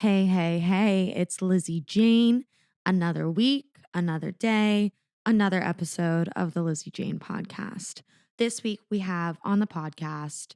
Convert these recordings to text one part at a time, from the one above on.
Hey, hey, hey, it's Lizzy Jane. Another week, another day, another episode of the Lizzy Jane podcast. This week we have on the podcast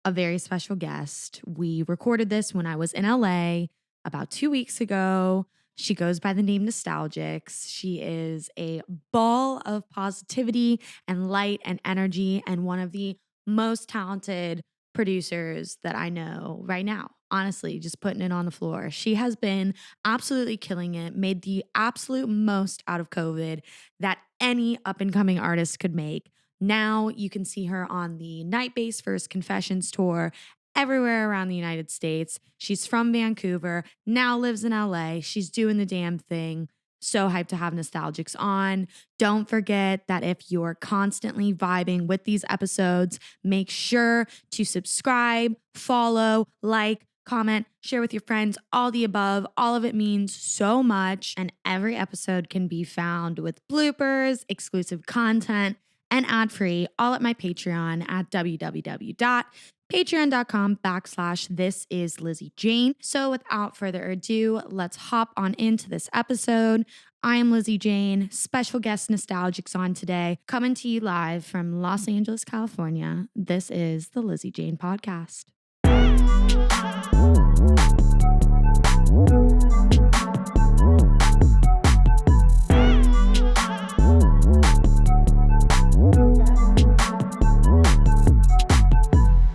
a very special guest. We recorded this when I was in LA about 2 weeks ago. She goes by the name Nostalgix. She is a ball of positivity and light and energy and one of the most talented producers that I know right now. Honestly, just putting it on the floor. She has been absolutely killing it, made the absolute most out of COVID that any up and coming artist could make. Now you can see her on the Night Base First Confessions tour everywhere around the United States. She's from Vancouver, now lives in LA. She's doing the damn thing. So hyped to have Nostalgix on. Don't forget that if you're constantly vibing with these episodes, make sure to subscribe, follow, like, comment, share with your friends, all the above. All of it means so much. And every episode can be found with bloopers, exclusive content, and ad-free, all at my Patreon at www.patreon.com/thisisLizzyJane. So without further ado, let's hop on into this episode. I am Lizzy Jane, special guest Nostalgix on today, coming to you live from Los Angeles, California. This is the Lizzy Jane podcast.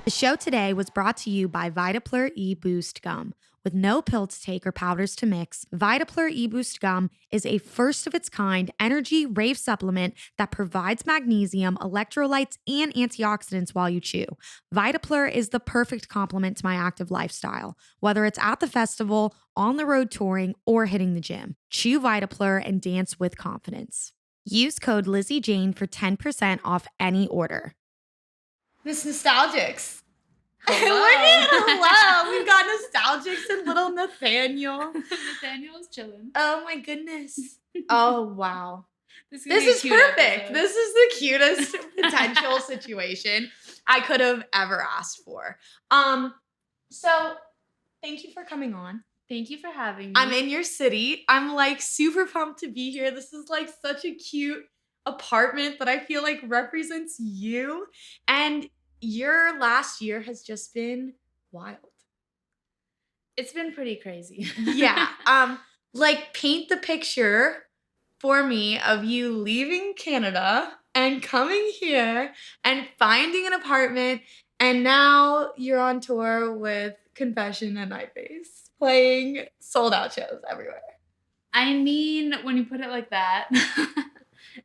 The show today was brought to you by VitaPLUR E-Boost Gum. With no pill to take or powders to mix, VitaPLUR E-Boost Gum is a first-of-its-kind energy rave supplement that provides magnesium, electrolytes, and antioxidants while you chew. VitaPLUR is the perfect complement to my active lifestyle, whether it's at the festival, on the road touring, or hitting the gym. Chew VitaPLUR and dance with confidence. Use code LizzyJane for 10% off any order. Miss Nostalgix. Hello. We've got Nostalgix and little Nathaniel. Nathaniel's chilling. Oh my goodness. Oh wow. This is perfect. Episode. This is the cutest potential situation I could have ever asked for. So thank you for coming on. Thank you for having me. I'm in your city. I'm like super pumped to be here. This is like such a cute apartment that I feel like represents you. And your last year has just been wild. It's been pretty crazy. Yeah. Like paint the picture for me of you leaving Canada and coming here and finding an apartment, and now you're on tour with Confession and Night Base, playing sold out shows everywhere. I mean, when you put it like that,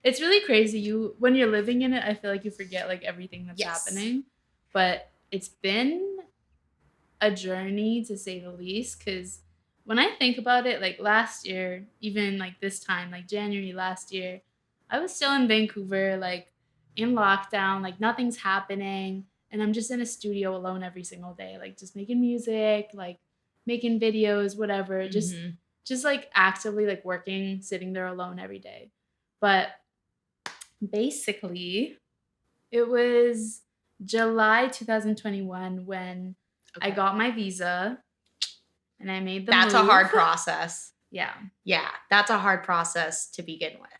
it's really crazy. When you're living in it, I feel like you forget like everything that's happening. But it's been a journey to say the least, because when I think about it, like last year, even like this time, like January last year, I was still in Vancouver, like in lockdown, like nothing's happening. And I'm just in a studio alone every single day, like just making music, like making videos, whatever, just like actively like working, sitting there alone every day. But basically, it was July 2021 when I got my visa and I made the That's move. A hard process. Yeah. Yeah, that's a hard process to begin with.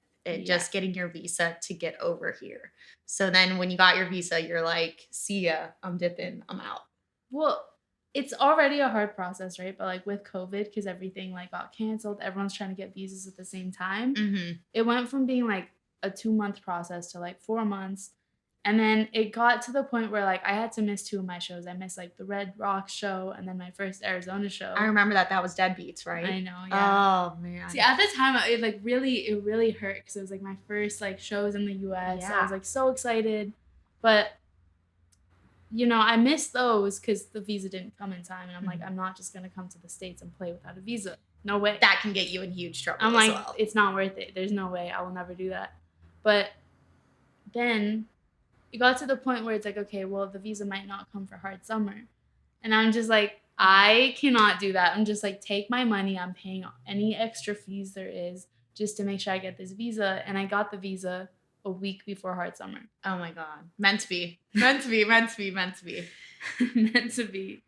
Just getting your visa to get over here. So then when you got your visa, you're like, see ya, I'm dipping, I'm out. Well, it's already a hard process, right? But like with COVID, because everything like got canceled, everyone's trying to get visas at the same time. It went from being like a 2-month process to like 4 months. And then it got to the point where like I had to miss 2 of my shows. I missed like the Red Rocks show and then my first Arizona show. I remember that was Deadbeats, right? I know, yeah. Oh man. See, at the time it really hurt because it was like my first like shows in the US. Yeah. I was like so excited. But you know, I missed those because the visa didn't come in time. And I'm like, I'm not just gonna come to the States and play without a visa. No way. That can get you in huge trouble. I'm like, well. It's not worth it. There's no way. I will never do that. But then it got to the point where it's like, okay, well, the visa might not come for hard summer. And I'm just like, I cannot do that. I'm just like, take my money. I'm paying any extra fees there is just to make sure I get this visa. And I got the visa a week before hard summer. Oh my God. Meant to be. Meant to be. Meant to be. Meant to be. Meant to be.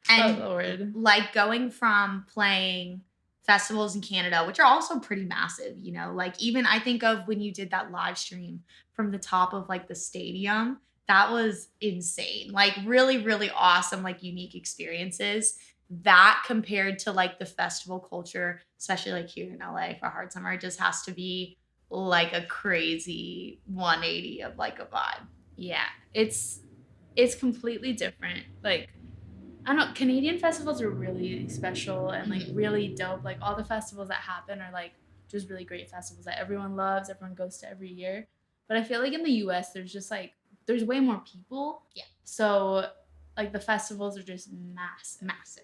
And Lord. like going from playing festivals in Canada, which are also pretty massive, you know, like even I think of when you did that live stream from the top of like the stadium, that was insane. Like really, really awesome, like unique experiences. That compared to like the festival culture, especially like here in LA for Hard Summer, it just has to be like a crazy 180 of like a vibe. Yeah, it's completely different. Like, I don't know, Canadian festivals are really special and like really dope. Like all the festivals that happen are like just really great festivals that everyone loves, everyone goes to every year. But I feel like in the US there's just like there's way more people. Yeah. So like the festivals are just massive.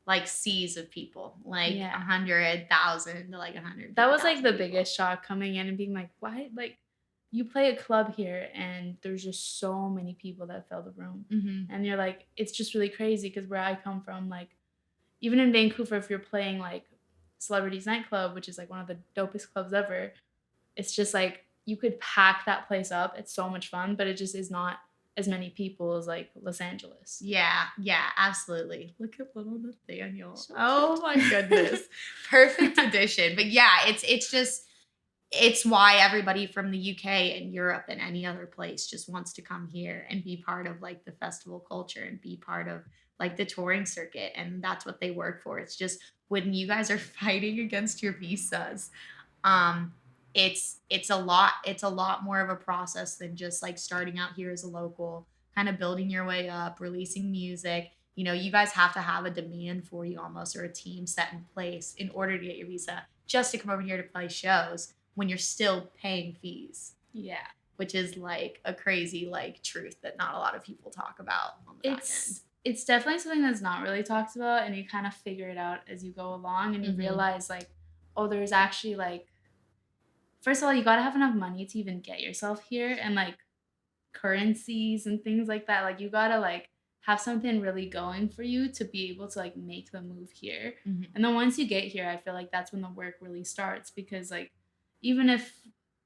Like seas of people, like Yeah. 100,000 to like 100. That was like the biggest shock coming in and being like, why? Like, you play a club here and there's just so many people that fill the room. And you're like, it's just really crazy because where I come from, like, even in Vancouver, if you're playing like Celebrities Nightclub, which is like one of the dopest clubs ever, it's just like you could pack that place up. It's so much fun, but it just is not as many people as like Los Angeles. Yeah, absolutely. Look at little Nathaniel. So oh my goodness. Perfect addition. But yeah, it's just it's why everybody from the UK and Europe and any other place just wants to come here and be part of like the festival culture and be part of like the touring circuit. And that's what they work for. It's just when you guys are fighting against your visas, um, it's a lot more of a process than just like starting out here as a local, kind of building your way up, releasing music. You know, you guys have to have a demand for you almost, or a team set in place in order to get your visa just to come over here to play shows when you're still paying fees. Yeah. Which is like a crazy like truth that not a lot of people talk about on the back end. It's definitely something that's not really talked about, and you kind of figure it out as you go along, and you realize like, oh, there's actually like, first of all, you got to have enough money to even get yourself here, and like currencies and things like that. Like you got to like have something really going for you to be able to like make the move here. And then once you get here, I feel like that's when the work really starts, because like even if,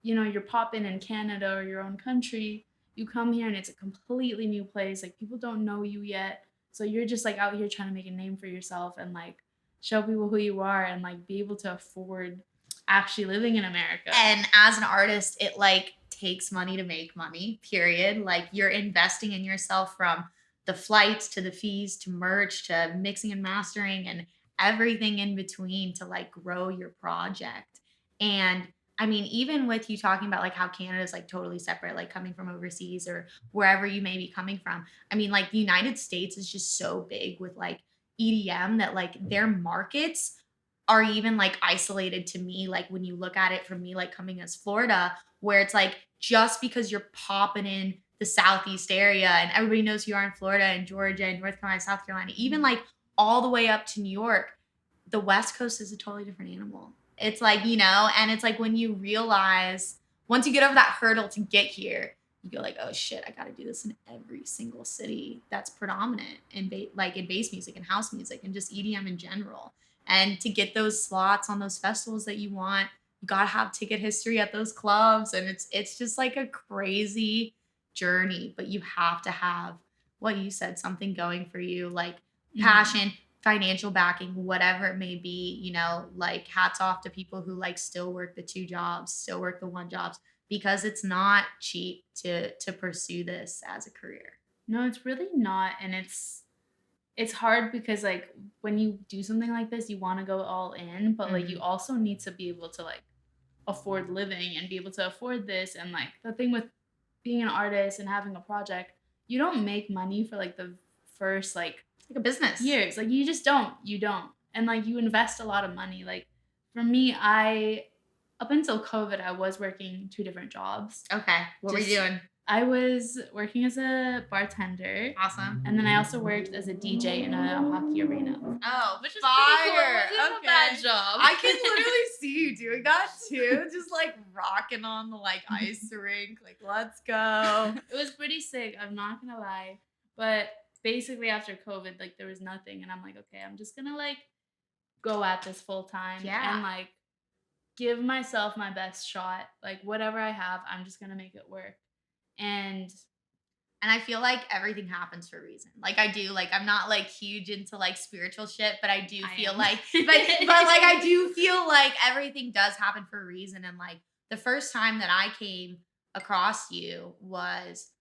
you know, you're popping in Canada or your own country, you come here and it's a completely new place. Like people don't know you yet. So you're just like out here trying to make a name for yourself and like show people who you are and like be able to afford actually living in America. And as an artist, it like takes money to make money, period. Like you're investing in yourself from the flights to the fees to merch to mixing and mastering and everything in between to like grow your project. And I mean, even with you talking about like how Canada is like totally separate, like coming from overseas or wherever you may be coming from. I mean, like the United States is just so big with like EDM that like their markets are even like isolated to me. Like when you look at it from me, like coming as Florida, where it's like just because you're popping in the Southeast area and everybody knows who you are in Florida and Georgia and North Carolina, South Carolina, even like all the way up to New York, the West Coast is a totally different animal. It's like, you know, and it's like when you realize, once you get over that hurdle to get here, you go like, oh shit, I got to do this in every single city that's predominant in like in bass music and house music and just EDM in general. And to get those slots on those festivals that you want, you got to have ticket history at those clubs. And it's just like a crazy journey, but you have to have what you said, something going for you, like passion, financial backing, whatever it may be, you know, like hats off to people who like still work the 2 jobs, still work the 1 jobs, because it's not cheap to pursue this as a career. No, it's really not. And it's hard because like when you do something like this, you want to go all in, but like you also need to be able to like afford living and be able to afford this. And like the thing with being an artist and having a project, you don't make money for like the first like a business years. Like you just don't. And like you invest a lot of money. Like for me, up until COVID, I was working 2 different jobs. Okay. What were you doing? I was working as a bartender. Awesome. And then I also worked as a DJ in a hockey arena. Oh, which is fire. pretty cool. It wasn't a bad job. I can literally see you doing that too. Just like rocking on the like ice rink. Like, let's go. It was pretty sick. I'm not going to lie. But basically after COVID, like there was nothing. And I'm like, okay, I'm just going to like go at this full time. Yeah. And like give myself my best shot. Like whatever I have, I'm just going to make it work. And And I feel like everything happens for a reason. Like I do, like I'm not like huge into like spiritual shit, but I do feel like, but like I do feel like everything does happen for a reason. And like the first time that I came across you was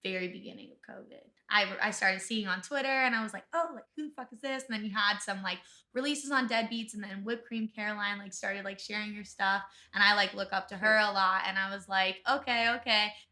very beginning of COVID. I started seeing on Twitter and I was like, oh, like who the fuck is this? And then you had some like releases on Deadbeats, and then Whipped Cream Caroline like started like sharing your stuff. And I like look up to her a lot. And I was like, okay.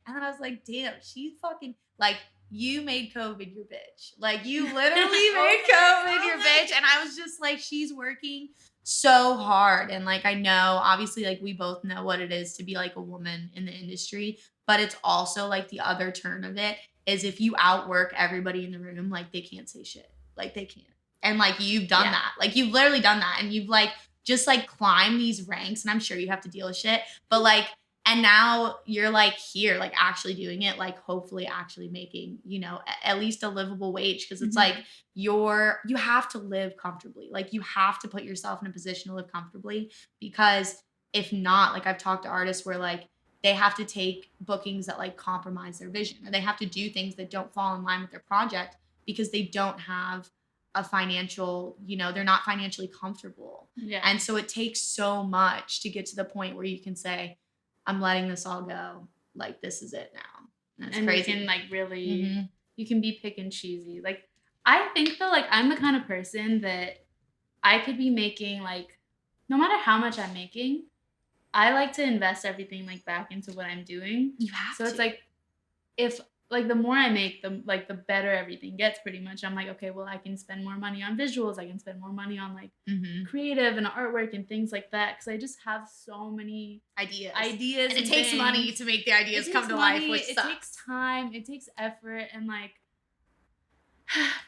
And then I was like, damn, she's fucking like, you made COVID your bitch. Like you literally made COVID your bitch. And I was just like, she's working so hard. And like I know obviously like we both know what it is to be like a woman in the industry, but it's also like the other turn of it is if you outwork everybody in the room, like they can't say shit. Like they can't. And like you've done that. Like you've literally done that. And you've like just like climbed these ranks. And I'm sure you have to deal with shit. But like, and now you're like here, like actually doing it, like hopefully actually making, you know, at least a livable wage. Cause it's like you have to live comfortably. Like you have to put yourself in a position to live comfortably, because if not, like I've talked to artists where like they have to take bookings that like compromise their vision, or they have to do things that don't fall in line with their project because they don't have a financial, you know, they're not financially comfortable. Yeah. And so it takes so much to get to the point where you can say, I'm letting this all go. Like, this is it now. And crazy. You can like really, you can be pick and choosy. Like, I think though, like I'm the kind of person that I could be making like, no matter how much I'm making, I like to invest everything like back into what I'm doing. You have so to. It's like, if like the more I make, the better everything gets pretty much. I'm like, okay, well I can spend more money on visuals. I can spend more money on like creative and artwork and things like that. Cause I just have so many ideas. And it takes money to make the ideas come to life, which sucks. It takes time. It takes effort. And like,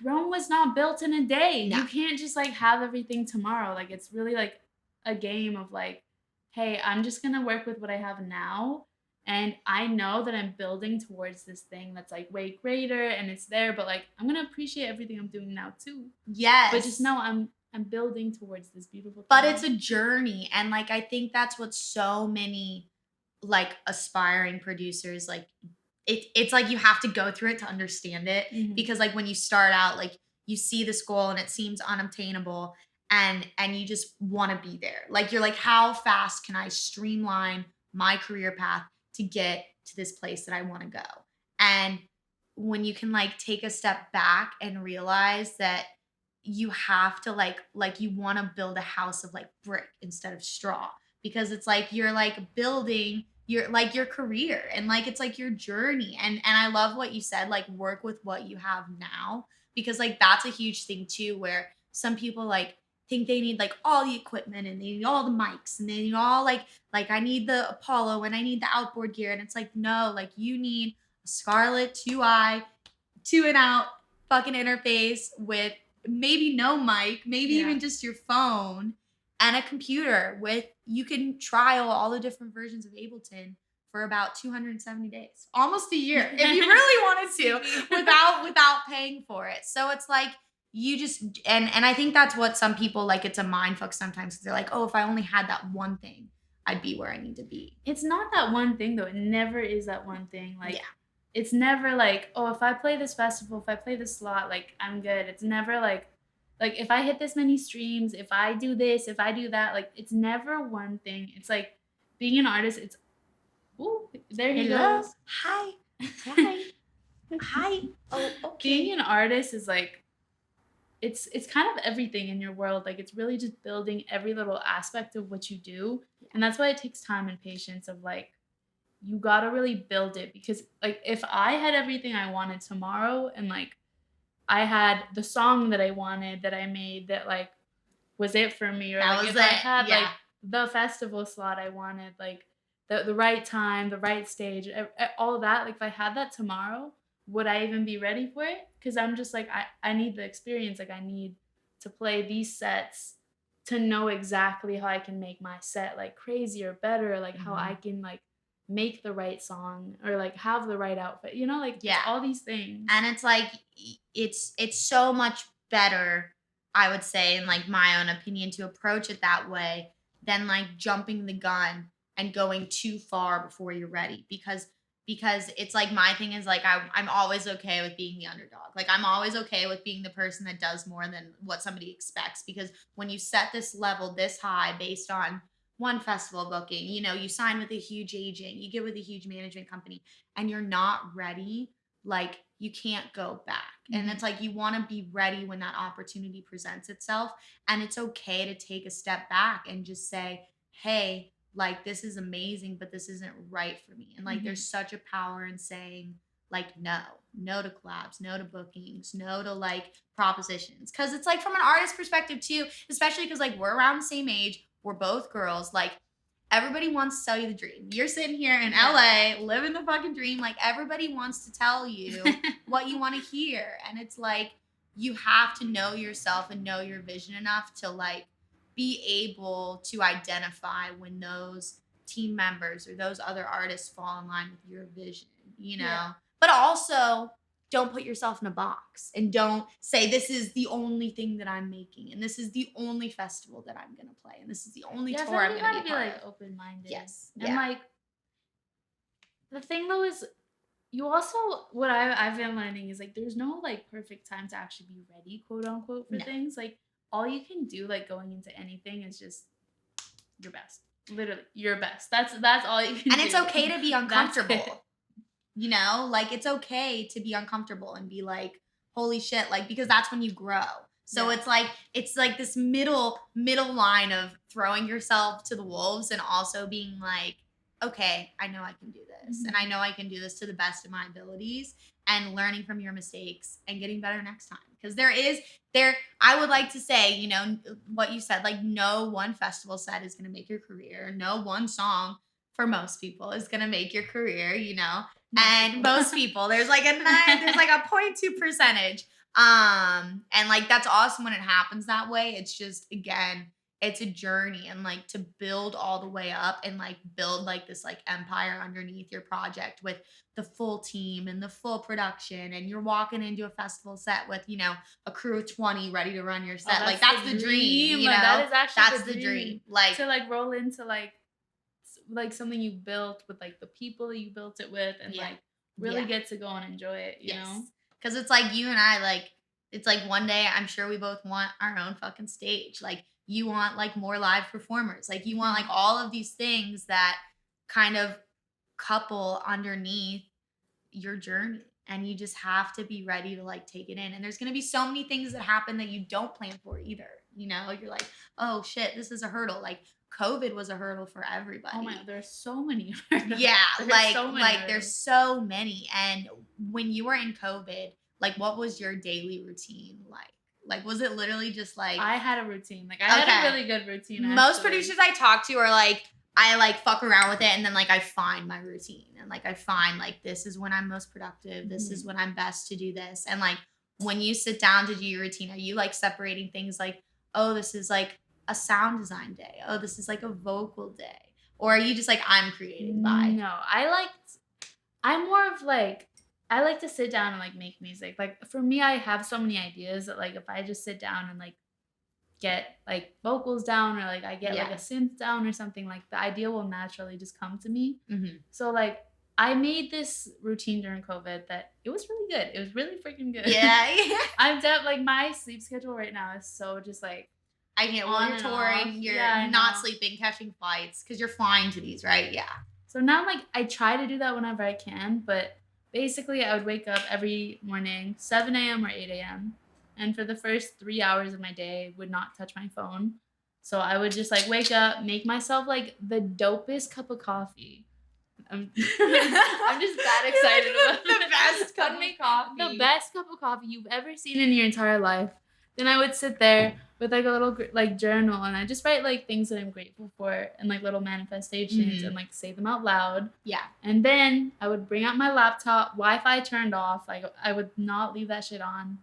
Rome was not built in a day. No. You can't just like have everything tomorrow. Like it's really like a game of like, hey, I'm just going to work with what I have now. And I know that I'm building towards this thing that's like way greater and it's there, but like, I'm going to appreciate everything I'm doing now too. Yes. But just know I'm building towards this beautiful thing. But it's a journey. And like, I think that's what so many like aspiring producers, like it's like you have to go through it to understand it. Because like when you start out, like you see this goal and it seems unobtainable. And you just want to be there. Like, you're like, how fast can I streamline my career path to get to this place that I want to go? And when you can like take a step back and realize that you have to like you want to build a house of like brick instead of straw, because it's like you're like building your career and like it's like your journey. And I love what you said, like work with what you have now, because like that's a huge thing too, where some people like think they need like all the equipment and they need all the mics and they need all like I need the Apollo and I need the outboard gear. And it's like, no, like you need a Scarlett 2i 2-in-out fucking interface with maybe no mic, maybe even just your phone and a computer with, you can trial all the different versions of Ableton for about 270 days, almost a year, if you really wanted to, without paying for it. So it's like, you just, and I think that's what some people like, it's a mind fuck sometimes, because they're like, oh, if I only had that one thing, I'd be where I need to be. It's not that one thing though. It never is that one thing. Like, it's never like, oh, if I play this festival, if I play this slot, like I'm good. It's never like if I hit this many streams, if I do this, if I do that, like it's never one thing. It's like being an artist, it's, ooh, there he goes. Hi. Hi. Oh, okay. Being an artist is like, it's kind of everything in your world. Like it's really just building every little aspect of what you do. And that's why it takes time and patience of like, you gotta really build it. Because like if I had everything I wanted tomorrow and like I had the song that I wanted that I made that like was it for me, or like if I had like the festival slot I wanted, like the right time, the right stage, all that, like if I had that tomorrow, would I even be ready for it? Because I'm just like, I need the experience. Like I need to play these sets to know exactly how I can make my set like crazy or better, like how I can like make the right song or like have the right outfit, you know, like all these things. And it's like, it's so much better, I would say, in like my own opinion, to approach it that way than like jumping the gun and going too far before you're ready. Because because it's like my thing is like I'm always okay with being the underdog. Like I'm always okay with being the person that does more than what somebody expects, because when you set this level this high based on one festival booking, you know, you sign with a huge agent, you get with a huge management company, and you're not ready, like you can't go back. And it's like you want to be ready when that opportunity presents itself, and it's okay to take a step back and just say, hey, like this is amazing, but this isn't right for me. And like there's such a power in saying like no to collabs, no to bookings, no to like propositions. Cause it's like from an artist perspective too, especially because like we're around the same age, we're both girls, like everybody wants to sell you the dream. You're sitting here in LA living the fucking dream. Like everybody wants to tell you what you want to hear. And it's like you have to know yourself and know your vision enough to like be able to identify when those team members or those other artists fall in line with your vision, you know? But also don't put yourself in a box and don't say this is the only thing that I'm making and this is the only festival that I'm going to play and this is the only tour I'm going to be part like open-minded. Yes. And like the thing though is you also, what I've been learning is like there's no like perfect time to actually be ready, quote unquote, for things. Like all you can do like going into anything is just your best. Literally your best. That's all you can do. And it's okay to be uncomfortable. You know, like it's okay to be uncomfortable and be like, holy shit, like because that's when you grow. So it's like this middle line of throwing yourself to the wolves and also being like, okay, I know I can do this. And I know I can do this to the best of my abilities, and learning from your mistakes and getting better next time. Because I would like to say, you know, what you said, like no one festival set is going to make your career. No one song for most people is going to make your career, you know, most people, there's like a 0.2%. And like, that's awesome when it happens that way. It's just, again, it's a journey, and like to build all the way up and like build like this like empire underneath your project with the full team and the full production, and you're walking into a festival set with, you know, a crew of 20 ready to run your set. Like that's the dream, you know. That is actually that's the dream. Like to like roll into like something you built with like the people that you built it with, and like really get to go and enjoy it, you know? Because it's like you and I, like it's like one day I'm sure we both want our own fucking stage. Like you want like more live performers. Like you want like all of these things that kind of couple underneath your journey, and you just have to be ready to like take it in. And there's going to be so many things that happen that you don't plan for either. You know, you're like, oh shit, this is a hurdle. Like COVID was a hurdle for everybody. Oh my God, there's so many hurdles. Yeah, there's there's so many. And when you were in COVID, like what was your daily routine like? Like, was it literally just like... I had a routine. Like, I had a really good routine, actually. Most producers I talk to are like, I like fuck around with it, and then like I find my routine, and like I find like this is when I'm most productive. This is when I'm best to do this. And like when you sit down to do your routine, are you like separating things like, oh, this is like a sound design day. Oh, this is like a vocal day. Or are you just like, I'm creating by? No, I'm more of like, I like to sit down and like make music. Like for me, I have so many ideas that like if I just sit down and like get like vocals down, or like I get like a synth down or something, like the idea will naturally just come to me. So like I made this routine during COVID that it was really good. It was really freaking good. Yeah. I'm like my sleep schedule right now is so just like, I get when you're touring, you're not sleeping, catching flights, because you're flying to these, right? Yeah. So now like I try to do that whenever I can, but basically I would wake up every morning, 7 a.m. or 8 a.m. And for the first 3 hours of my day, would not touch my phone. So I would just like wake up, make myself like the dopest cup of coffee. I'm just that excited about the best cup of coffee. The best cup of coffee you've ever seen in your entire life. Then I would sit there with like a little like journal, and I just write like things that I'm grateful for and like little manifestations and like say them out loud. Yeah. And then I would bring out my laptop, Wi-Fi turned off. Like I would not leave that shit on.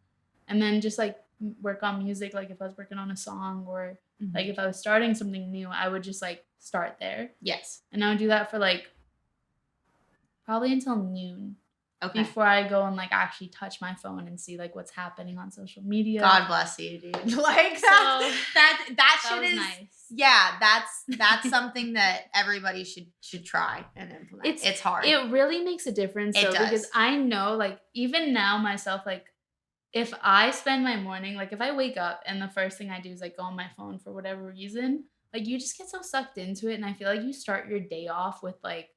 And then just like work on music. Like if I was working on a song, or like if I was starting something new, I would just like start there. Yes. And I would do that for like probably until noon. Okay. Before I go and like actually touch my phone and see like what's happening on social media. God bless you, dude. Like that shit is nice. Yeah, that's something that everybody should try and implement. It's hard. It really makes a difference It though, does. because I know, like, even now myself, like, if I spend my morning, like, if I wake up and the first thing I do is like go on my phone for whatever reason, like, you just get so sucked into it, and I feel like you start your day off with like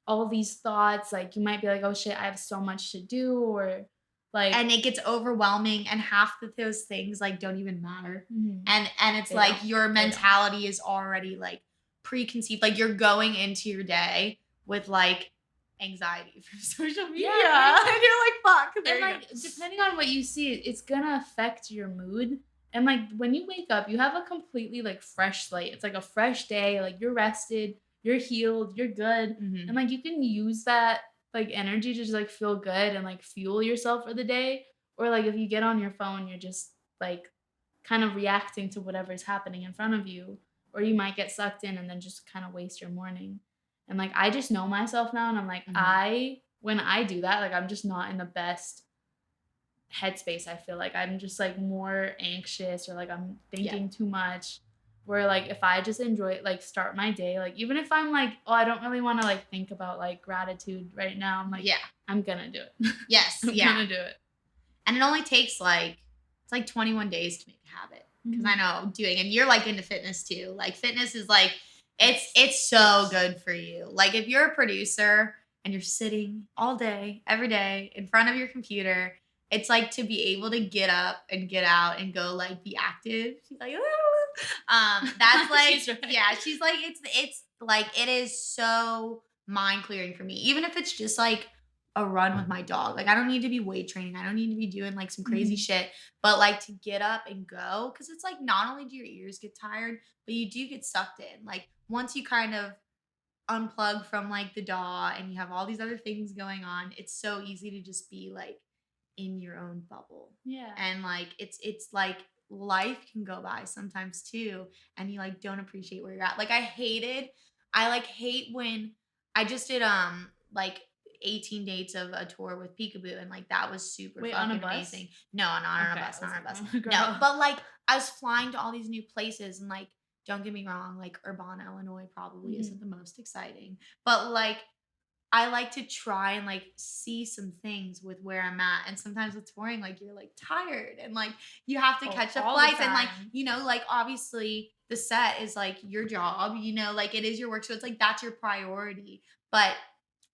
all these thoughts. Like, you might be like, oh shit, I have so much to do, or like, and it gets overwhelming, and half of those things like don't even matter. Mhm. And it's They like don't. your They mentality is already like preconceived. Like you're going into your day with like anxiety from social media. Yeah. And you're like, fuck. There and you like go. depending on what you see, it's gonna affect your mood. And like when you wake up, you have a completely like fresh slate. It's like a fresh day. Like you're rested, you're healed, you're good, Mhm. and like you can use that like energy to just like feel good and like fuel yourself for the day. Or like if you get on your phone, you're just like kind of reacting to whatever's happening in front of you, or you might get sucked in and then just kind of waste your morning. And like I just know myself now, and I'm like, when I do that, like I'm just not in the best headspace. I feel like I'm just like more anxious, or like I'm thinking too much. Where like if I just enjoy like start my day, like even if I'm like, oh, I don't really want to like think about like gratitude right now, I'm like, I'm gonna do it. Yes. I'm gonna do it. And it only takes like, it's like 21 days to make a habit. Because I know doing, and you're like into fitness too. Like fitness is like, it's so good for you. Like if you're a producer and you're sitting all day, every day in front of your computer, it's like to be able to get up and get out and go like be active. She's like, that's like, She's right. yeah, she's like, it's like, it is so mind clearing for me. Even if it's just like a run with my dog. Like I don't need to be weight training. I don't need to be doing like some crazy shit, but like to get up and go. Cause it's like not only do your ears get tired, but you do get sucked in. Like once you kind of unplug from like the DAW and you have all these other things going on, it's so easy to just be like in your own bubble. Yeah. And like it's like life can go by sometimes too, and you like don't appreciate where you're at. Like I hate when I just did like 18 dates of a tour with Peekaboo, and like that was super Wait, fucking on a bus? amazing. No, not on Okay, a bus, I was not on a like, bus. oh, No, girl. but like I was flying to all these new places, and like don't get me wrong, like Urbana, Illinois probably isn't the most exciting, but like I like to try and like see some things with where I'm at. And sometimes with touring, like you're like tired and like you have to catch up all the flights. And like, time. you know, like obviously the set is like your job, you know, like it is your work. So it's like that's your priority. But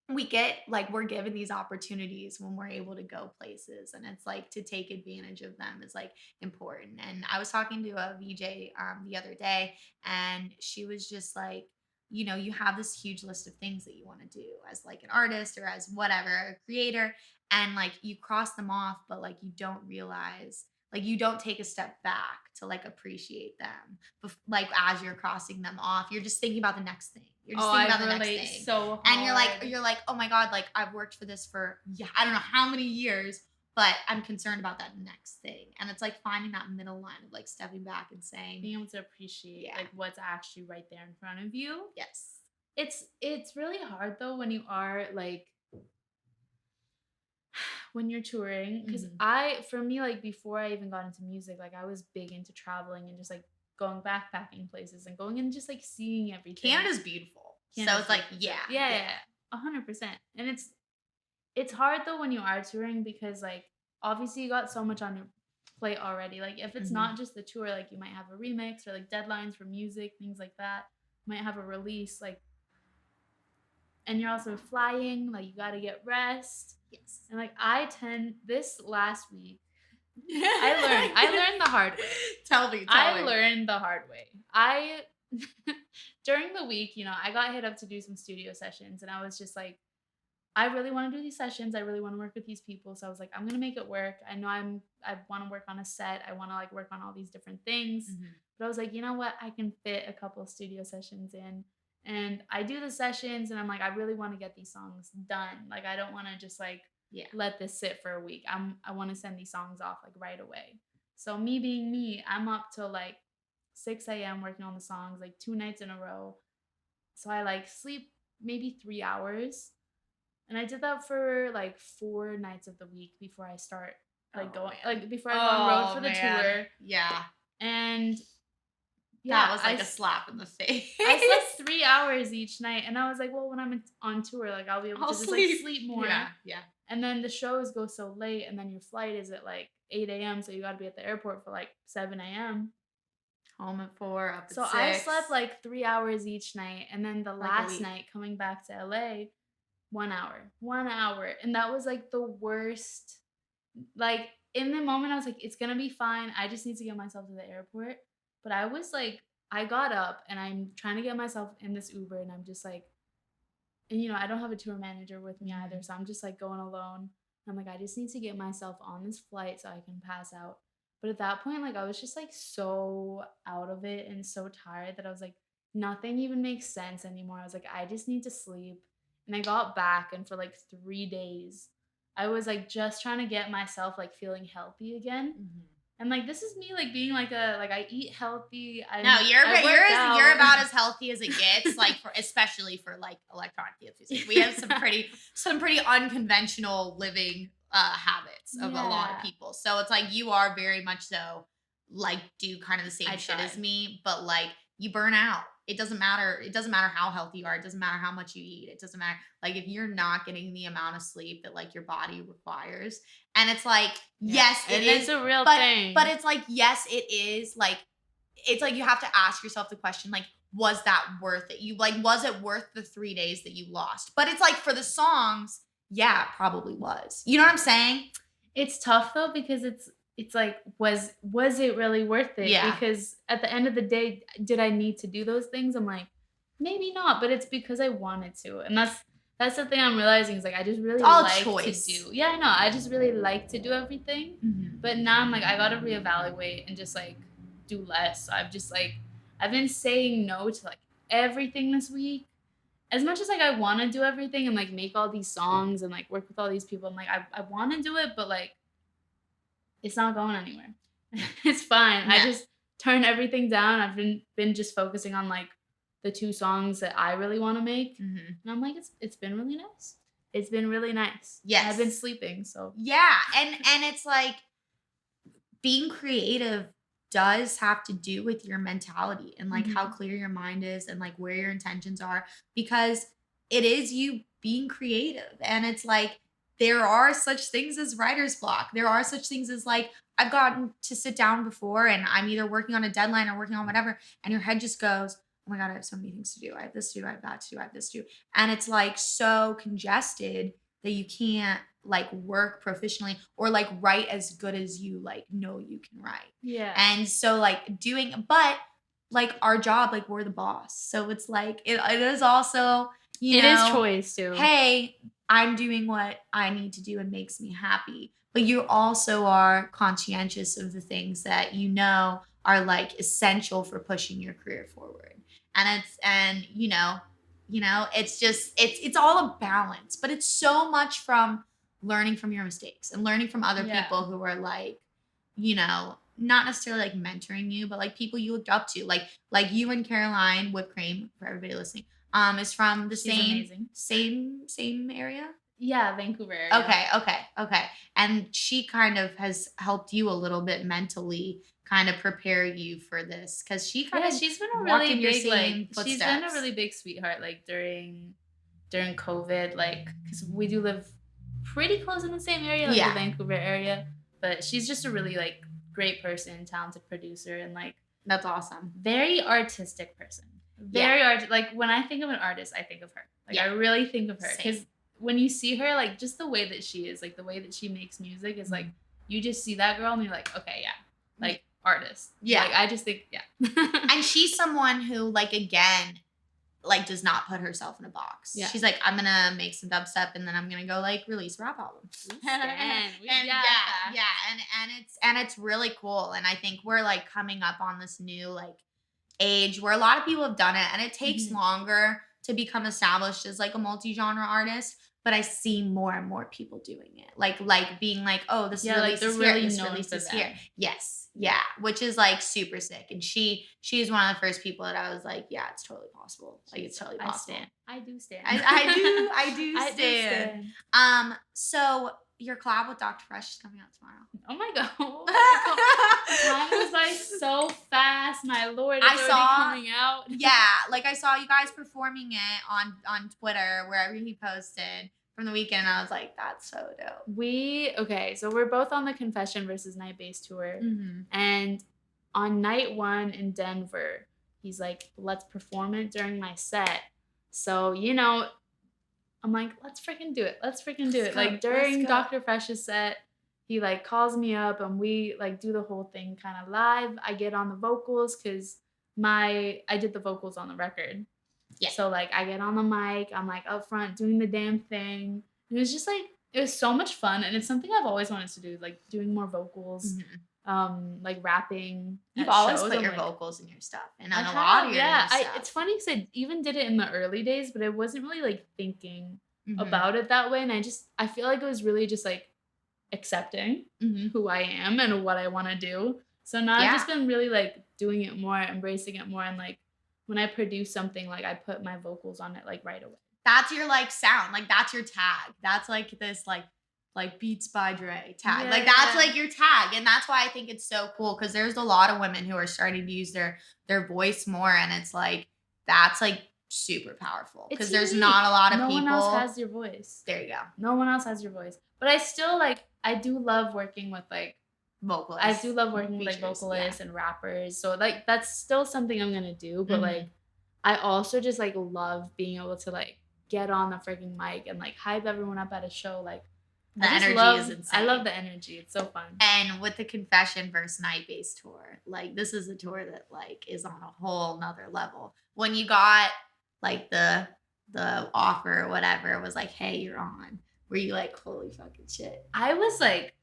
we're given these opportunities when we're able to go places, and it's like to take advantage of them is like important. And I was talking to a VJ the other day, and she was just like, you know, you have this huge list of things that you want to do as like an artist or as whatever, a creator, and like you cross them off, but like you don't realize, like you don't take a step back to like appreciate them. Like as you're crossing them off, you're just thinking about the next thing. You're just thinking about the next thing. So hard. And you're like, oh my God, like I've worked for this for I don't know how many years, but I'm concerned about that next thing. And it's like finding that middle line of like stepping back and saying, being able to appreciate like what's actually right there in front of you. Yes. It's really hard though when you are like when you're touring, because for me, like before I even got into music, like I was big into traveling and just like going backpacking places and going and just like seeing everything. Canada's beautiful. So it's like, yeah, 100%. And it's hard though when you are touring, because like obviously you got so much on your plate already. Like if it's not just the tour, like you might have a remix or like deadlines for music, things like that. You might have a release, like, and you're also flying, like you gotta get rest. Yes. And like this last week, I learned the hard way. Tell me. I learned the hard way. During the week, you know, I got hit up to do some studio sessions, and I was just like, I really want to do these sessions. I really want to work with these people. So I was like, I'm going to make it work. I know I want to work on a set. I want to like work on all these different things. But I was like, you know what? I can fit a couple of studio sessions in. And I do the sessions, and I'm like, I really want to get these songs done. Like, I don't want to just like let this sit for a week. I want to send these songs off like right away. So me being me, I'm up till like 6 a.m. working on the songs, like 2 nights in a row. So I like sleep maybe 3 hours. And I did that for like 4 nights of the week before I start like before I go on road for the tour. Yeah. And That was like a slap in the face. I slept 3 hours each night, and I was like, well, when I'm on tour, like I'll be able to just like sleep more. Yeah. And then the shows go so late, and then your flight is at like 8 a.m. So you got to be at the airport for like 7 a.m. Home at 4, up at 6. So I slept like 3 hours each night, and then the Like last night coming back to LA, 1 hour, and that was like the worst. Like in the moment, I was like, it's gonna be fine. I just need to get myself to the airport. But I was like, I got up and I'm trying to get myself in this Uber, and I'm just like, and I don't have a tour manager with me either, so I'm just like going alone. I'm like, I just need to get myself on this flight so I can pass out. But at that point, like I was just like so out of it and so tired that I was like, nothing even makes sense anymore. I was like, I just need to sleep. And I got back, and for like 3 days, I was like just trying to get myself like feeling healthy again. And like this is me like being like I eat healthy. You're about as healthy as it gets, like especially for like electronic music. We have some pretty unconventional living habits of a lot of people. So it's like you are very much so like do kind of the same shit as me, but like you burn out. It doesn't matter. It doesn't matter how healthy you are. It doesn't matter how much you eat. It doesn't matter. Like if you're not getting the amount of sleep that like your body requires. And it's like, yes, it is a real thing. But it's like, yes, it is. Like, it's like you have to ask yourself the question, like, was that worth it? Was it worth the 3 days that you lost? But it's like for the songs, yeah, it probably was. You know what I'm saying? It's tough though, because it's like, was it really worth it? Yeah. Because at the end of the day, did I need to do those things? I'm like, maybe not, but it's because I wanted to. And that's the thing I'm realizing is like, I just really like to do. Yeah, I know. I just really like to do everything. But now I'm like, I got to reevaluate and just like do less. So I've been saying no to like everything this week. As much as like I want to do everything and like make all these songs and like work with all these people, I'm like, I want to do it, but like, it's not going anywhere. It's fine. Yeah. I just turn everything down. I've been just focusing on like the 2 songs that I really want to make. And I'm like, it's been really nice. It's been really nice. Yes. I've been sleeping, so. Yeah. And it's like being creative does have to do with your mentality and like how clear your mind is and like where your intentions are, because it is you being creative. And it's like, there are such things as writer's block. There are such things as like, I've gotten to sit down before and I'm either working on a deadline or working on whatever, and your head just goes, oh my God, I have so many things to do. I have this to do. I have that to do. I have this to do. And it's like so congested that you can't like work professionally or like write as good as you like know you can write. Yeah. And so like but like our job, like we're the boss. So it's like, it is also, it is choice too. Hey, I'm doing what I need to do and makes me happy. But you also are conscientious of the things that you know are like essential for pushing your career forward. And it's just, it's all a balance, but it's so much from learning from your mistakes and learning from other people who are like, not necessarily like mentoring you, but like people you looked up to, like you and Caroline Whipped Cream, for everybody listening, is from the same area. Yeah, Vancouver area. Okay. And she kind of has helped you a little bit mentally kind of prepare you for this, because she's been a really big sweetheart like during COVID, like because we do live pretty close in the same area, like the Vancouver area, but she's just a really like great person, talented producer, and like that's awesome. Very artistic person. Like when I think of an artist, I think of her. Like I really think of her, because when you see her, like just the way that she is, like the way that she makes music is like, you just see that girl and you're like, okay, like artist. Like I just think, And she's someone who like, again, like does not put herself in a box. Yeah. She's like, I'm gonna make some dubstep and then I'm gonna go like release a rap album. And it's really cool. And I think we're like coming up on this new like age where a lot of people have done it, and it takes longer to become established as like a multi-genre artist. But I see more and more people doing it. Like being like, oh, this release is here, this release is here. Yes. Yeah. Which is like super sick. And she's one of the first people that I was like, yeah, it's totally possible. Like it's totally possible. I do stand. I do stand. So your collab with Dr. Fresh is coming out tomorrow. Oh my god. Time goes by so fast, my lord. It's already coming out. Yeah, like I saw you guys performing it on Twitter, wherever he posted from the weekend. I was like, that's so dope. So we're both on the Confession versus Night Base tour. Mm-hmm. And on night 1 in Denver, he's like, let's perform it during my set. So, you know, I'm like, let's freaking do it. Let's do it. Like during Dr. Fresh's set, he like calls me up and we like do the whole thing kind of live. I get on the vocals because I did the vocals on the record. Yeah. So like I get on the mic, I'm like up front doing the damn thing. And it was just like, it was so much fun. And it's something I've always wanted to do, like doing more vocals, like rapping. You've always put your vocals in your stuff. And on a lot of your stuff. It's funny because I even did it in the early days, but I wasn't really like thinking about it that way. And I feel like it was really just like accepting who I am and what I want to do. So now I've just been really like doing it more, embracing it more. And like when I produce something, like I put my vocals on it like right away. That's your like sound, like that's your tag. That's like this like Beats by Dre tag. Like that's like your tag. And that's why I think it's so cool, because there's a lot of women who are starting to use their voice more, and it's like that's like super powerful, because there's not a lot of people. No one else has your voice. There you go. No one else has your voice. But I still like, I do love working with like vocalists. I do love working with like vocalists and rappers. So like that's still something I'm gonna do. But like I also just like love being able to like get on the freaking mic and like hype everyone up at a show. Like the energy is insane. I love the energy. It's so fun. And with the Confession versus Night Base tour, like this is a tour that like is on a whole nother level. When you got like the offer or whatever, it was like, hey, you're on. Were you like, holy fucking shit? I was like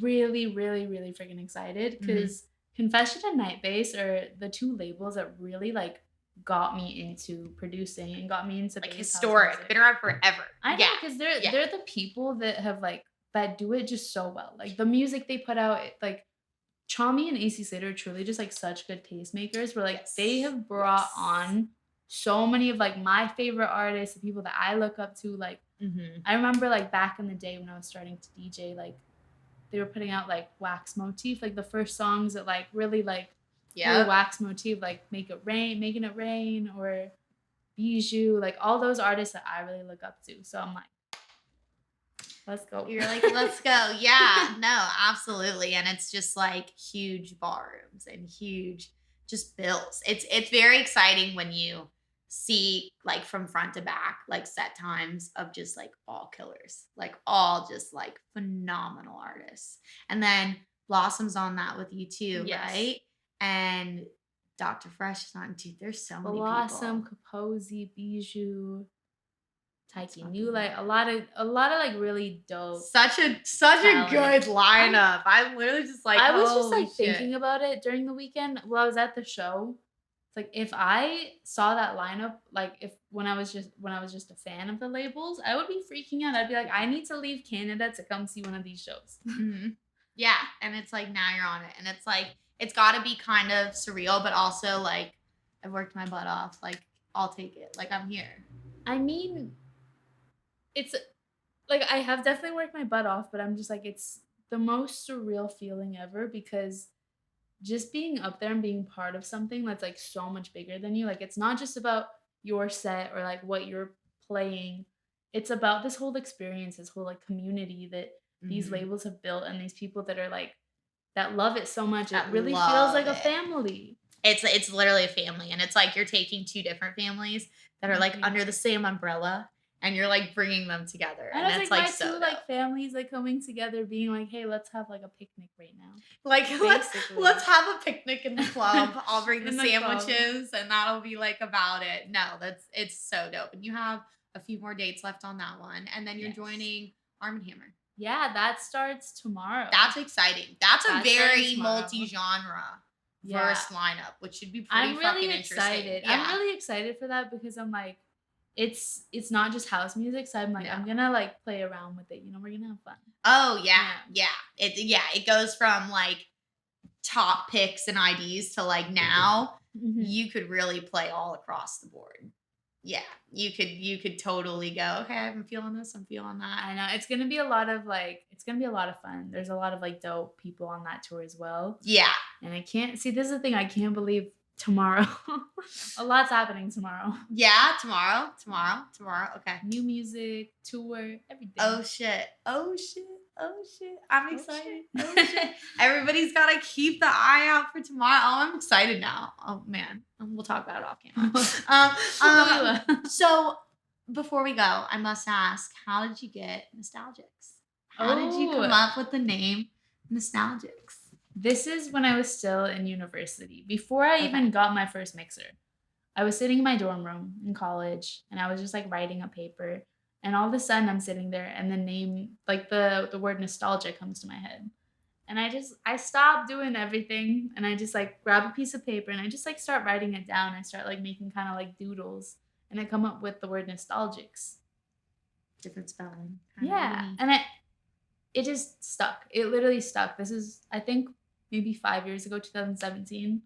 really, really, really freaking excited, because Confession and Night Base are the two labels that really like got me into producing and got me into like historic. Been around forever. I know, because they're the people that have like that do it just so well. Like the music they put out, like Tchami and AC Slater are truly just like such good tastemakers. Where like they have brought on so many of like my favorite artists, the people that I look up to. Like I remember like back in the day when I was starting to DJ, like they were putting out like Wax Motif, like the first songs that like really like Wax Motif, like Making It Rain, or Bijou, like all those artists that I really look up to. So I'm like, let's go. You're like, let's go. Yeah, no, absolutely. And it's just like huge ballrooms and huge just bills. It's very exciting when you see like from front to back, like set times of just like all killers, like all just like phenomenal artists. And then Blossom's on that with you too, right? And Dr. Fresh is on too. There's so many people. Blossom, Kaposi, Bijou, Taiki New, like a lot of like really dope. Such a good lineup. I'm literally just like, I was just like thinking about it during the weekend while I was at the show. It's like if I saw that lineup, like when I was just a fan of the labels, I would be freaking out. I'd be like, I need to leave Canada to come see one of these shows. Yeah, and it's like now you're on it, and it's like it's got to be kind of surreal, but also like I've worked my butt off. Like I'll take it. Like I'm here. I mean, it's like I have definitely worked my butt off, but I'm just like, it's the most surreal feeling ever, because just being up there and being part of something that's like so much bigger than you. Like it's not just about your set or like what you're playing. It's about this whole experience, this whole like community that these labels have built, and these people that are like that love it so much. It really feels like a family. It's literally a family, and it's like you're taking two different families that are like under the same umbrella, and you're like bringing them together. And it's like so two like families like coming together, being like, hey, let's have like a picnic right now. Like let's have a picnic in the club. I'll bring the sandwiches, and that'll be like about it. No, it's so dope. And you have a few more dates left on that one, and then you're joining Armnhmr. Yeah, that starts tomorrow. That's exciting. That's a very multi-genre verse lineup, which should be pretty fucking interesting. Yeah. I'm really excited for that, because I'm like, it's not just house music, so I'm like, I'm gonna like play around with it. You know, we're gonna have fun. Oh yeah. It goes from like top picks and IDs to like now you could really play all across the board. Yeah, you could totally go, okay, I'm feeling this, I'm feeling that. I know. It's gonna be a lot of fun. There's a lot of like dope people on that tour as well. Yeah. And this is the thing, I can't believe tomorrow. A lot's happening tomorrow. Yeah, tomorrow. Okay. New music, tour, everything. Oh shit. I'm excited. Oh shit. Everybody's gotta keep the eye out for tomorrow. Oh, I'm excited now. Oh man. We'll talk about it off camera. So before we go, I must ask, how did you get Nostalgix? How did you come up with the name Nostalgix? This is when I was still in university. Before I even got my first mixer. I was sitting in my dorm room in college and I was just like writing a paper. And all of a sudden I'm sitting there and the name, like the word nostalgia comes to my head. And I stopped doing everything and I just like grab a piece of paper and I just like start writing it down. I start like making kind of like doodles and I come up with the word Nostalgix. Different spelling. Yeah. And it just stuck. It literally stuck. This is, I think, maybe 5 years ago, 2017.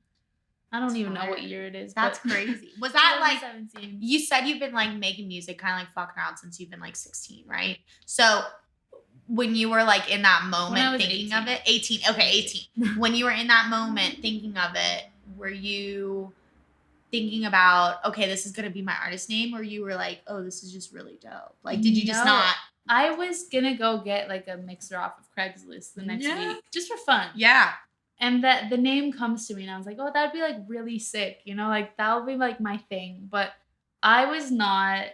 I don't even know what year it is. That's crazy. Was that like, 2017. You said you've been like making music, kind of like fucking around since you've been like 16, right? So when you were like in that moment thinking 18. of it, 18. Okay, 18. When you were in that moment thinking of it, were you thinking about, okay, this is going to be my artist name? Or you were like, oh, this is just really dope? Like, did you just not? I was going to go get like a mixer off of Craigslist the next week just for fun. Yeah. And that the name comes to me and I was like, oh, that'd be like really sick. You know, like that would be like my thing. But I was not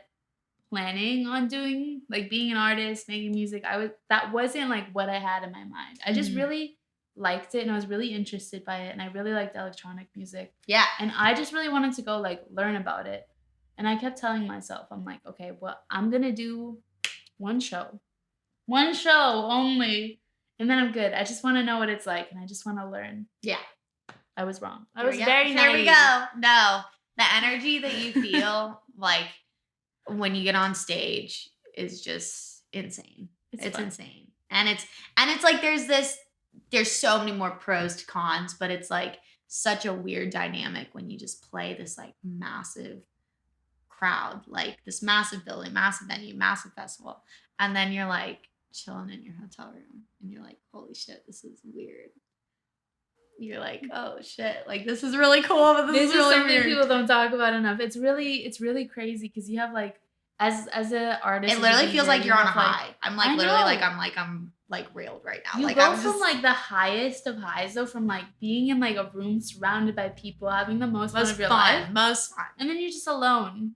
planning on doing like being an artist, making music. That wasn't like what I had in my mind. I just really liked it and I was really interested by it. And I really liked electronic music. Yeah. And I just really wanted to go like learn about it. And I kept telling myself, I'm like, okay, well, I'm going to do one show only. And then I'm good. I just want to know what it's like. And I just want to learn. Yeah. I was wrong. I There was we go. very naive. There we go. No. The energy that you feel like when you get on stage is just insane. It's insane. And it's like there's so many more pros to cons, but it's like such a weird dynamic when you just play this like massive crowd, like this massive building, massive venue, massive festival. And then you're like chilling in your hotel room and you're like, holy shit, this is weird. You're like, oh shit, like this is really cool, but this is really something weird. People don't talk about enough. It's really crazy because you have like as an artist, it literally feels like you're on a high. I'm like literally know. I'm like railed right now. You like go I'm from just, like the highest of highs though, from like being in like a room surrounded by people, having the most fun of your life, most fun, and then you're just alone.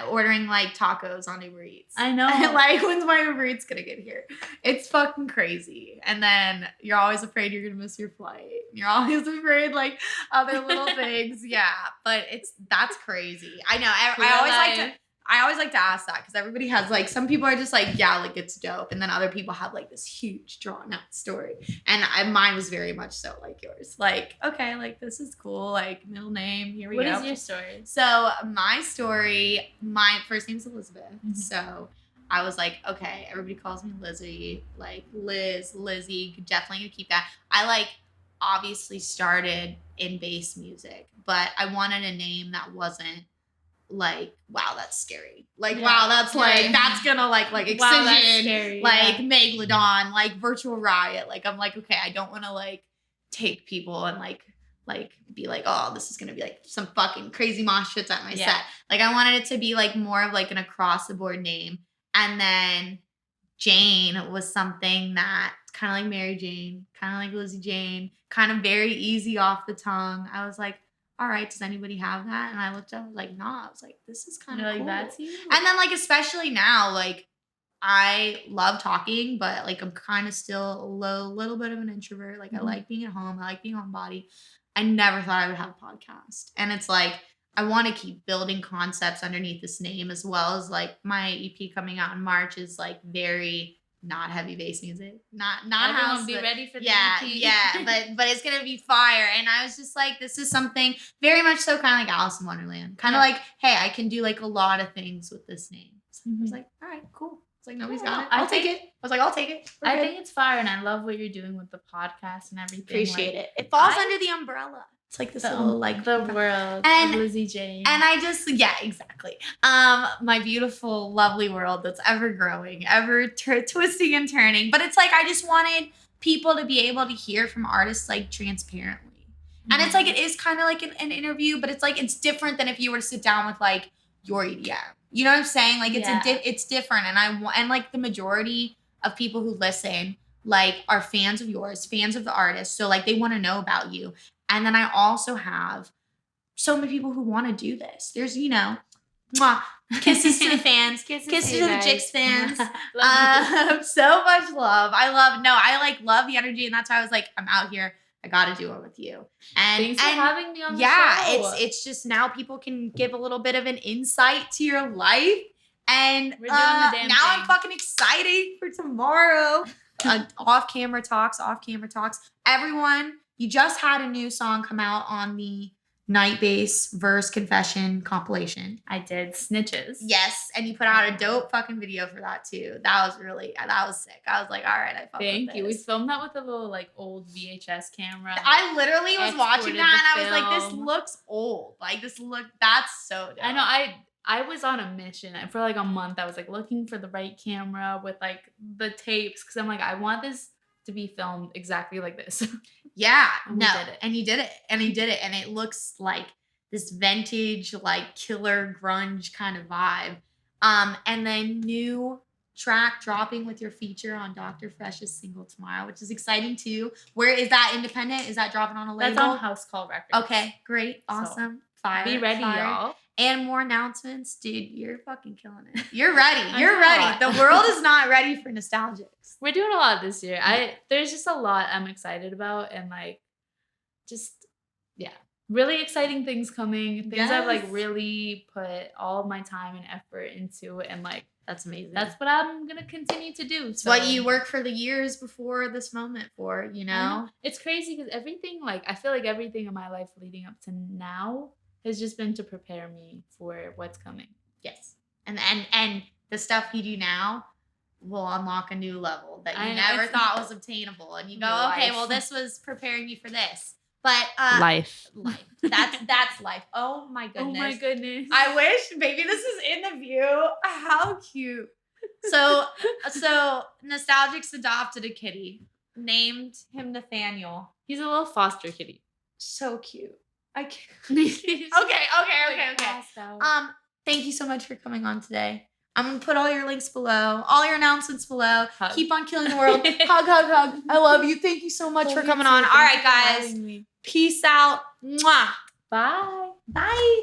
Ordering like tacos on Uber Eats. I know. Like, when's my Uber Eats gonna get here? It's fucking crazy. And then you're always afraid you're gonna miss your flight. You're always afraid like other little things. Yeah, but that's crazy. I know. I always like to ask that because everybody has like, some people are just like, yeah, like it's dope. And then other people have like this huge drawn out story. And mine was very much so like yours. Like, okay, like this is cool. Like middle name, here we go. What is your story? So my story, my first name's Elizabeth. Mm-hmm. So I was like, okay, everybody calls me Lizzy, like Lizzy, definitely gonna keep that. I like obviously started in bass music, but I wanted a name that wasn't like, wow, that's scary. Like, wow, that's like, that's gonna like Excision, wow, that's scary. like Megalodon, like Virtual Riot. Like, I'm like, okay, I don't want to like take people and like be like, oh, this is gonna be like some fucking crazy mosh pits at my set. Like, I wanted it to be like more of like an across the board name. And then Jane was something that kind of like Mary Jane, kind of like Lizzy Jane, kind of very easy off the tongue. I was like, all right, does anybody have that? And I looked up, like, nah. I was like, this is kind of cool. Like, that's you? And then, like, especially now, like, I love talking, but, like, I'm kind of still a little bit of an introvert. Like, I like being at home. I like being homebody. I never thought I would have a podcast. And it's like, I want to keep building concepts underneath this name, as well as, like, my EP coming out in March is, like, very not heavy bass music, not everyone house. Be ready for the EP. Yeah, but it's gonna be fire. And I was just like, this is something very much so kind of like Alice in Wonderland, kind of like, hey, I can do like a lot of things with this name. So I was like, all right, cool. It's like nobody's got it. I'll take it. I was like, I'll take it. I think it's fire, and I love what you're doing with the podcast and everything. Appreciate it. It falls under the umbrella. It's like this little like the world and of Lizzy Jane. And I just exactly. My beautiful, lovely world that's ever growing, ever twisting and turning. But it's like I just wanted people to be able to hear from artists like transparently. And it's like it is kind of like an interview, but it's like it's different than if you were to sit down with like your EDM. You know what I'm saying? Like it's different, and like the majority of people who listen like are fans of yours, fans of the artist, so like they want to know about you. And then I also have so many people who want to do this. There's mwah, kisses to the fans, kisses to the Jix fans. So much love. I love the energy, and that's why I was like, I'm out here. I got to do it with you. And thanks for having me on the show. Yeah, it's just now people can give a little bit of an insight to your life. And we're doing the damn now thing. I'm fucking excited for tomorrow. Off-camera talks. Everyone, you just had a new song come out on the Night Bass Verse Confession compilation. I did. Snitches. Yes, and you put out a dope fucking video for that too. That was sick. I was like, all right, I fucked Thank with you. this. We filmed that with a little like old VHS camera. I literally was watching that and I was like, this film. looks old. That's so dope. I know. I was on a mission for like a month. I was like looking for the right camera with like the tapes because I'm like, I want this to be filmed exactly like this. Yeah, and no, we did it. and you did it, and it looks like this vintage, like killer grunge kind of vibe. And then new track dropping with your feature on Dr. Fresh's single tomorrow, which is exciting too. Where is that independent? Is that dropping on a label? That's on House Call Records. Okay, great, awesome, fire. Be ready, y'all. And more announcements, dude. You're fucking killing it. You're ready. You're ready. The world is not ready for Nostalgix. We're doing a lot this year. There's just a lot I'm excited about, and like, just really exciting things coming. Things I've like really put all of my time and effort into, and like that's amazing. That's what I'm gonna continue to do. It's what you work for the years before this moment for. It's crazy because everything, like I feel like everything in my life leading up to now has just been to prepare me for what's coming. Yes. And the stuff you do now will unlock a new level that you never thought was obtainable. And you go, okay, well, this was preparing me for this. But life. That's life. Oh my goodness. Oh my goodness. I wish maybe this is in the view. How cute. So Nostalgix adopted a kitty. Named him Nathaniel. He's a little foster kitty. So cute. I can't. Okay. Thank you so much for coming on today. I'm going to put all your links below, all your announcements below. Hug. Keep on killing the world. Hug. I love you. Thank you so much for coming on. All right, guys. Peace out. Mwah. Bye. Bye.